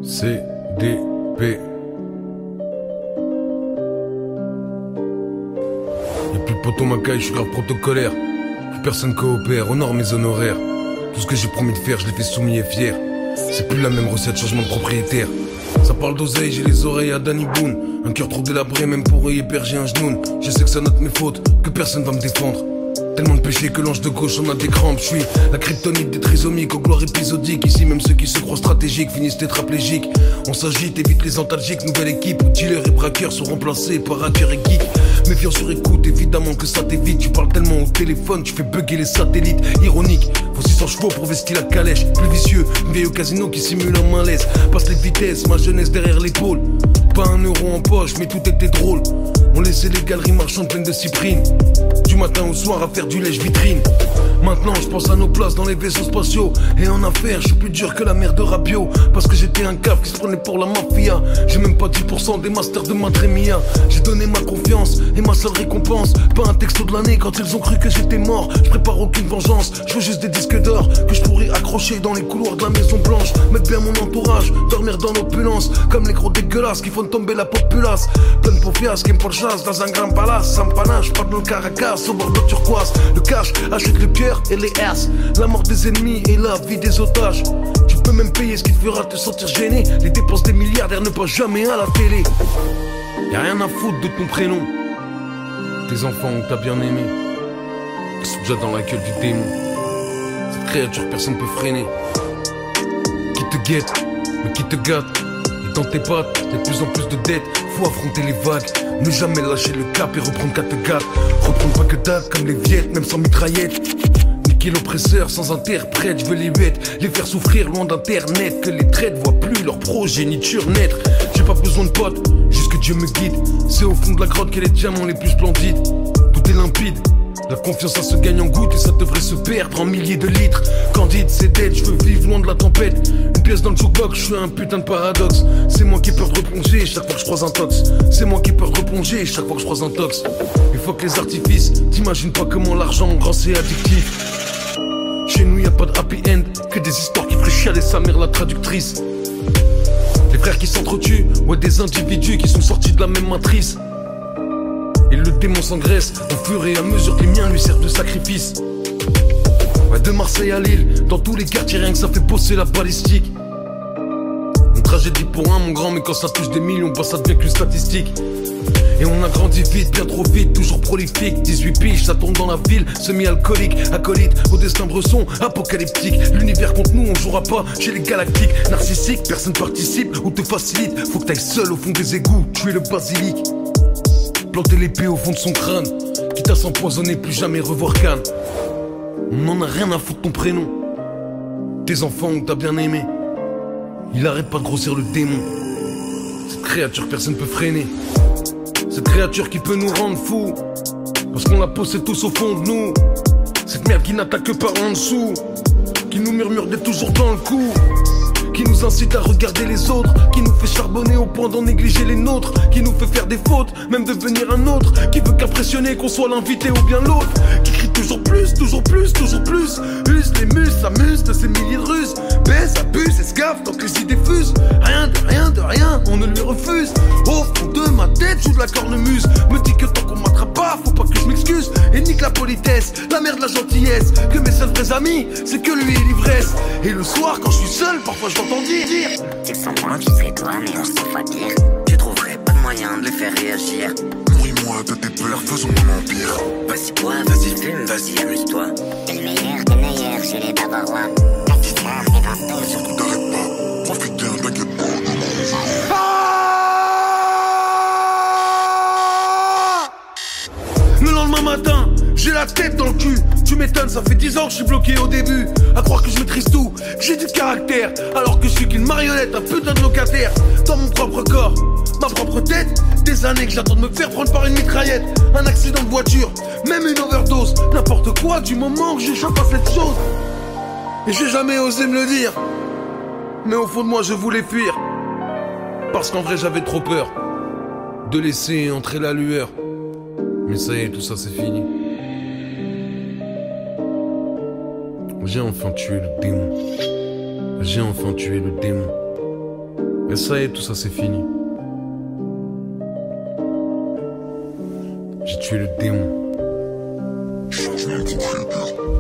CDP. Y'a plus de poteau Macaille, je suis grave protocolaire. Plus personne coopère, honore mes honoraires. Tout ce que j'ai promis de faire, je l'ai fait soumis et fier. C'est plus la même recette, changement de propriétaire. Ça parle d'oseille, j'ai les oreilles à Danny Boone. Un cœur trop délabré, même pour y héberger un genou. Je sais que ça note mes fautes, que personne va me défendre. Tellement de péchés que l'ange de gauche en a des crampes. Je suis la kryptonite des trisomiques aux gloires épisodiques. Ici même ceux qui se croient stratégiques finissent tétraplégiques. On s'agite, évite les antalgiques. Nouvelle équipe où dealers et braqueurs sont remplacés par hackers et geeks. Méfiant sur écoute, évidemment que ça t'évite. Tu parles tellement au téléphone, tu fais bugger les satellites. Ironique, faut 600 chevaux pour vestir la calèche. Plus vicieux, une vieille au casino qui simule un malaise. Passe les vitesses, ma jeunesse derrière l'épaule. Pas un euro en poche, mais tout était drôle. On laissait les galeries marchandes pleines de cyprines. Du matin au soir à faire du lèche-vitrine. Maintenant je pense à nos places dans les vaisseaux spatiaux. Et en affaires je suis plus dur que la mère de Rabio. Parce que j'étais un cave qui se prenait pour la mafia. J'ai même pas 10% des masters de Madremia. J'ai donné ma confiance et ma seule récompense. Pas un texto de l'année quand ils ont cru que j'étais mort. Je prépare aucune vengeance, je veux juste des disques d'or que je pourrais accrocher dans les couloirs de la Maison Blanche. Mettre bien mon entourage, dormir dans l'opulence. Comme les gros dégueulasses qui font tomber la populace. Plein de paupias qui me font chasse dans un grand palace. Sans panache, pas dans le Caracas, au bord de turquoise. Le cash, achète les pierres et les S. La mort des ennemis et la vie des otages. Tu peux même payer ce qui te fera te sentir gêné. Les dépenses des milliardaires ne passent jamais à la télé. Y'a rien à foutre de ton prénom. Tes enfants ont t'as bien aimé. Ils sont déjà dans la gueule du démon. Cette créature personne peut freiner. Qui te guette, mais qui te gâte. Et dans tes pattes, y'a de plus en plus de dettes. Faut affronter les vagues, ne jamais lâcher le cap et reprendre Kattegat. Reprendre pas que dalle comme les viettes, même sans mitraillette. Niquer l'oppresseur sans interprète, je veux les bêtes, les faire souffrir loin d'internet. Que les traites voient plus leur progéniture naître. J'ai pas besoin de potes, juste que Dieu me guide. C'est au fond de la grotte que les diamants les plus splendides. Tout est limpide. La confiance ça se gagne en gouttes et ça devrait se perdre en milliers de litres. Candide, c'est dead, je veux vivre loin de la tempête. Une pièce dans le jukebox, je suis un putain de paradoxe. C'est moi qui ai peur de replonger chaque fois que je croise un tox. C'est moi qui ai peur de replonger chaque fois que je croise un tox. Il faut que les artifices, t'imagines pas comment l'argent grand c'est addictif. Chez nous y a pas de happy end, que des histoires qui feraient chialer sa mère la traductrice. Les frères qui s'entretuent, ouais des individus qui sont sortis de la même matrice. Et le démon s'engraisse au fur et à mesure que les miens lui servent de sacrifice. Ouais, de Marseille à Lille, dans tous les quartiers rien que ça fait bosser la balistique. Une tragédie pour un mon grand, mais quand ça touche des millions, bah ça devient qu'une statistique. Et on a grandi vite, bien trop vite, toujours prolifique. 18 piges, ça tourne dans la ville, semi-alcoolique, acolyte, au destin bresson, apocalyptique. L'univers contre nous, on jouera pas chez les galactiques. Narcissique, personne participe ou te facilite. Faut que t'ailles seul au fond des égouts, tuer le basilic. Planter l'épée au fond de son crâne, quitte à s'empoisonner, plus jamais revoir Cannes. On en a rien à foutre ton prénom. Tes enfants ont t'as bien aimé. Il arrête pas de grossir le démon. Cette créature personne peut freiner. Cette créature qui peut nous rendre fous. Parce qu'on la possède tous au fond de nous. Cette merde qui n'attaque que par en dessous. Qui nous murmure d'être toujours dans le coup. Qui nous incite à regarder les autres. Qui nous fait charbonner au point d'en négliger les nôtres. Qui nous fait faire des fautes, même devenir un autre. Qui veut qu'impressionner qu'on soit l'invité ou bien l'autre. Qui crie toujours plus, toujours plus, toujours plus. Use les mus, s'amuse de ces milliers de ruses. Baisse, abuse, escave, tant que les idées fusent. Rien de rien de rien, on ne lui refuse. Au fond de ma tête, joue de la cornemuse. Me dit que tant qu'on m'attrape pas, faut pas que je m'excuse. Et nique la politesse, la mère de la gentillesse. Que mes seuls vrais amis, c'est que lui et l'ivresse. Et le soir, quand je suis seul, parfois je t'entends dire. C'est sans moi, tu serais toi, mais on se fois pire. Tu trouverais pas de moyen de les faire réagir. Nourris-moi de tes peurs, faisons mon empire. Vas-y bois, vas-y fume, vas-y amuse-toi. T'es le meilleur des meilleurs chez les Bavarois. La guitare est un peu. Surtout t'arrêtes pas, profite bien, t'inquiète pas. Le lendemain matin, j'ai la tête dans le cul. Tu m'étonnes, ça fait 10 ans que je suis bloqué au début. À croire que je maîtrise tout, que j'ai du caractère. Alors que je suis qu'une marionnette, un putain de locataire. Dans mon propre corps, ma propre tête. Des années que j'attends de me faire prendre par une mitraillette. Un accident de voiture, même une overdose. N'importe quoi du moment que j'échappe à cette chose. Et j'ai jamais osé me le dire. Mais au fond de moi je voulais fuir. Parce qu'en vrai j'avais trop peur de laisser entrer la lueur. Mais ça y est, tout ça c'est fini. J'ai enfin tué le démon. J'ai enfin tué le démon. Et ça y est, tout ça c'est fini. J'ai tué le démon. Changement de propriétaire.